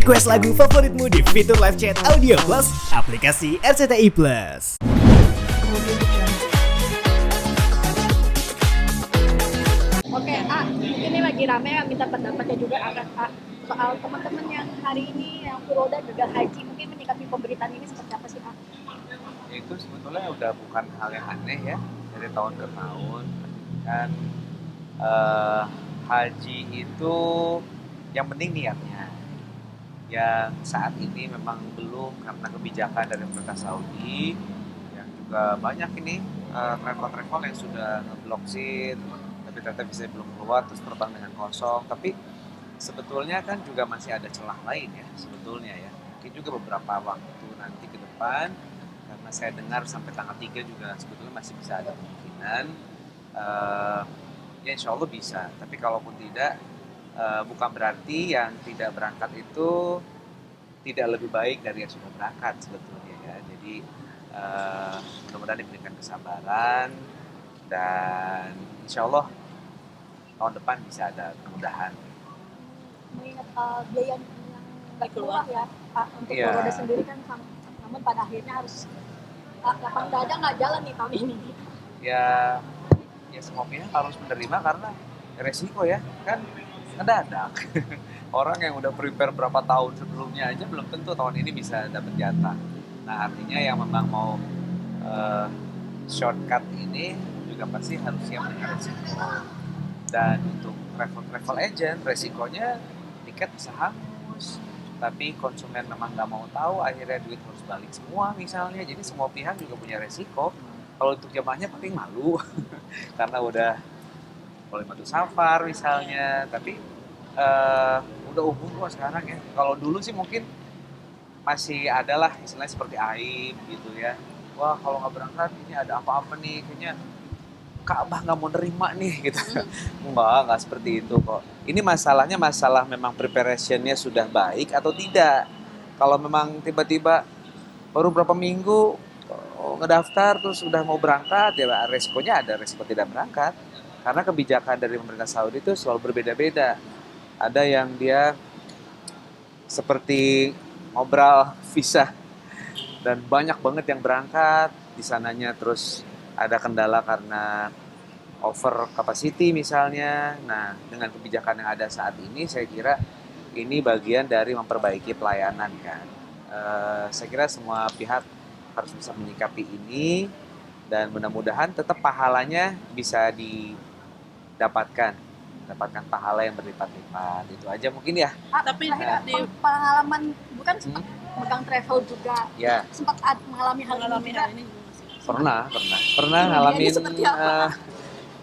Request lagu favoritmu di fitur live chat Audio Plus, aplikasi RCTI Plus. Oke, ini lagi rame yang minta pendapatnya juga soal teman-teman yang hari ini yang full dan juga haji, mungkin menyikapi pemberitaan ini seperti apa sih, Itu sebetulnya udah bukan hal yang aneh ya, dari tahun ke tahun kan. Haji itu yang penting niatnya, yang saat ini memang belum karena kebijakan dari pemerintah Saudi yang juga banyak ini travel-travel yang sudah ngeblok seat tapi ternyata bisa belum keluar terus terbang dengan kosong. Tapi sebetulnya kan juga masih ada celah lain ya sebetulnya ya, mungkin juga beberapa waktu nanti ke depan, karena saya dengar sampai tanggal 3 juga sebetulnya masih bisa ada kemungkinan. Ya insya Allah bisa, tapi kalaupun tidak, bukan berarti yang tidak berangkat itu tidak lebih baik dari yang sudah berangkat sebetulnya ya. Jadi mudah-mudahan diberikan kesabaran dan insya Allah tahun depan bisa ada kemudahan. mengingat biaya yang nggak keluar ya, untuk Iya. roda sendiri kan, namun pada akhirnya harus lapang dada nggak jalan nih tahun ini. Ya semua pihak harus menerima karena resiko ya, kan ngedadak. Orang yang udah prepare berapa tahun sebelumnya aja belum tentu tahun ini bisa dapat jatah. Nah artinya yang memang mau shortcut ini juga pasti harus siap dengan resiko. Dan untuk travel agent resikonya tiket bisa hangus, tapi konsumen memang nggak mau tahu, akhirnya duit harus balik semua misalnya. Jadi semua pihak juga punya resiko. Kalau untuk jamaahnya paling malu karena udah mulai batu safar misalnya, tapi udah umum kok sekarang ya. Kalau dulu sih mungkin masih adalah istilahnya seperti aib gitu ya. Wah kalau nggak berangkat ini ada apa-apa nih, kayaknya Ka'bah nggak mau nerima nih gitu. Enggak seperti itu kok. Ini masalahnya masalah memang preparationnya sudah baik atau tidak. Kalau memang tiba-tiba baru berapa minggu ngedaftar terus udah mau berangkat, ya resikonya ada resiko tidak berangkat. Karena kebijakan dari pemerintah Saudi itu selalu berbeda-beda. Ada yang dia seperti ngobrol visa dan banyak banget yang berangkat di sananya, terus ada kendala karena over capacity misalnya. Nah, dengan kebijakan yang ada saat ini, saya kira ini bagian dari memperbaiki pelayanan kan. Saya kira semua pihak harus bisa menyikapi ini dan mudah-mudahan tetap pahalanya bisa didapatkan pahala yang berlipat-lipat. Itu aja mungkin ya. Tapi pengalaman bukan sempat megang travel juga, Ya. sempat mengalami hal ini juga. Pernah ngalamin Seperti apa?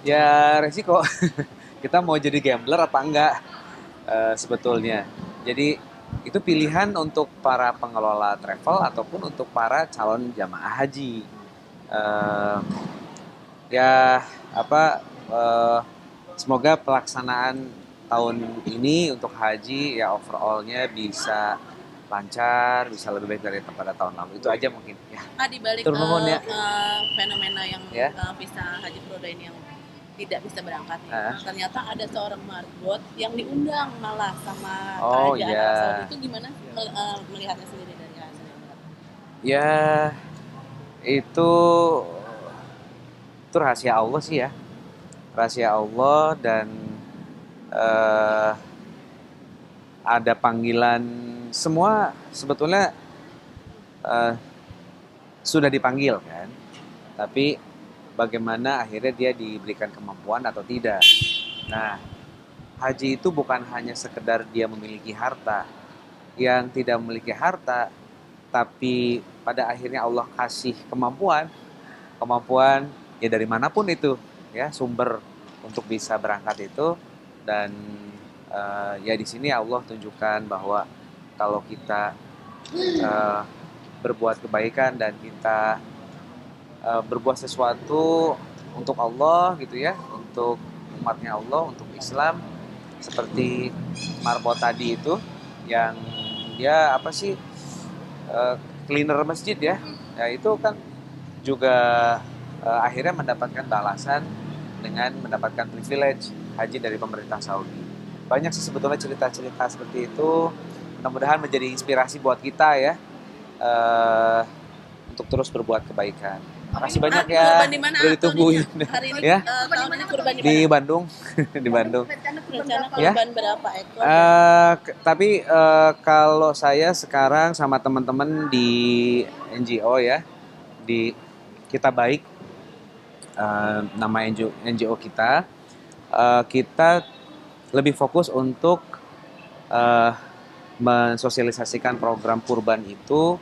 ya resiko. Kita mau jadi gambler apa enggak sebetulnya. Jadi itu pilihan untuk para pengelola travel ataupun untuk para calon jamaah haji. Semoga pelaksanaan tahun ini untuk haji ya overallnya bisa lancar, bisa lebih baik dari pada tahun lalu. Itu aja mungkin ya. Di balik ya. fenomena yang Ya. visa haji furoda ini yang tidak bisa berangkat nih. Ternyata ada seorang marbot yang diundang malah sama kerajaan Arab Saudi. Itu gimana melihatnya sendiri dari hasilnya? Ya itu rahasia Allah sih ya. Rahasia Allah dan ada panggilan, semua sebetulnya sudah dipanggil kan. Tapi bagaimana akhirnya dia diberikan kemampuan atau tidak. Nah, haji itu bukan hanya sekedar dia memiliki harta. Yang tidak memiliki harta, tapi pada akhirnya Allah kasih kemampuan ya dari manapun itu ya sumber untuk bisa berangkat itu. Dan ya di sini Allah tunjukkan bahwa kalau kita berbuat kebaikan dan kita berbuat sesuatu untuk Allah gitu ya, untuk umatnya Allah, untuk Islam, seperti marbot tadi itu yang dia cleaner masjid ya itu kan juga akhirnya mendapatkan balasan dengan mendapatkan privilege haji dari pemerintah Saudi. Banyak sih sebetulnya cerita-cerita seperti itu mudah-mudahan menjadi inspirasi buat kita ya, untuk terus berbuat kebaikan. Makasih banyak ya, kurban di mana, udah ditungguin. Hari ini Ya. tahun ini kurban di Di mana? Bandung, di Bandung. Rencana Ya. kurban berapa ekor? Tapi kalau saya sekarang sama teman-teman di NGO ya, di Kita Baik, nama NGO kita, kita lebih fokus untuk mensosialisasikan program kurban itu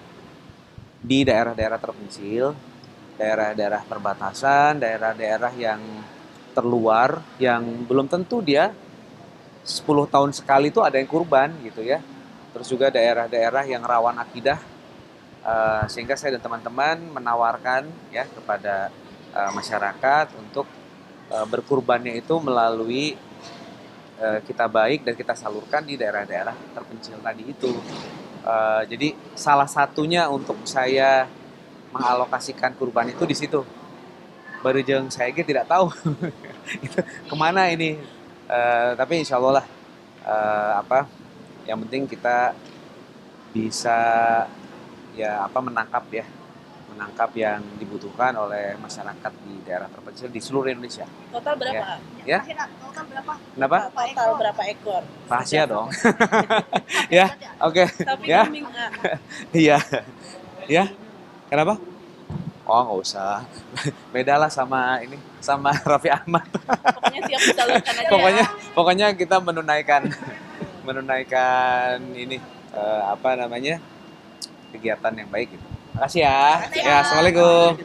di daerah-daerah terpencil, daerah-daerah perbatasan, daerah-daerah yang terluar, yang belum tentu dia 10 tahun sekali itu ada yang kurban gitu ya. Terus juga daerah-daerah yang rawan akidah, sehingga saya dan teman-teman menawarkan ya kepada masyarakat untuk berkurbannya itu melalui Kita Baik, dan kita salurkan di daerah-daerah terpencil tadi itu. Jadi salah satunya untuk saya mengalokasikan kurban itu di situ. Barujeng saya tidak tahu itu kemana ini. Tapi insya Allah lah, yang penting kita bisa menangkap yang dibutuhkan oleh masyarakat di daerah terpencil di seluruh Indonesia. Total berapa? Ya. Total berapa? Kenapa? Total berapa ekor? Rahasia dong. Ya, oke. Tapi Ya, kambing iya, ya. Kenapa? Oh, nggak usah. Beda lah sama Raffi Ahmad. pokoknya siap disalurkan aja. Pokoknya kita menunaikan ini kegiatan yang baik gitu. Makasih ya. Ya, assalamualaikum.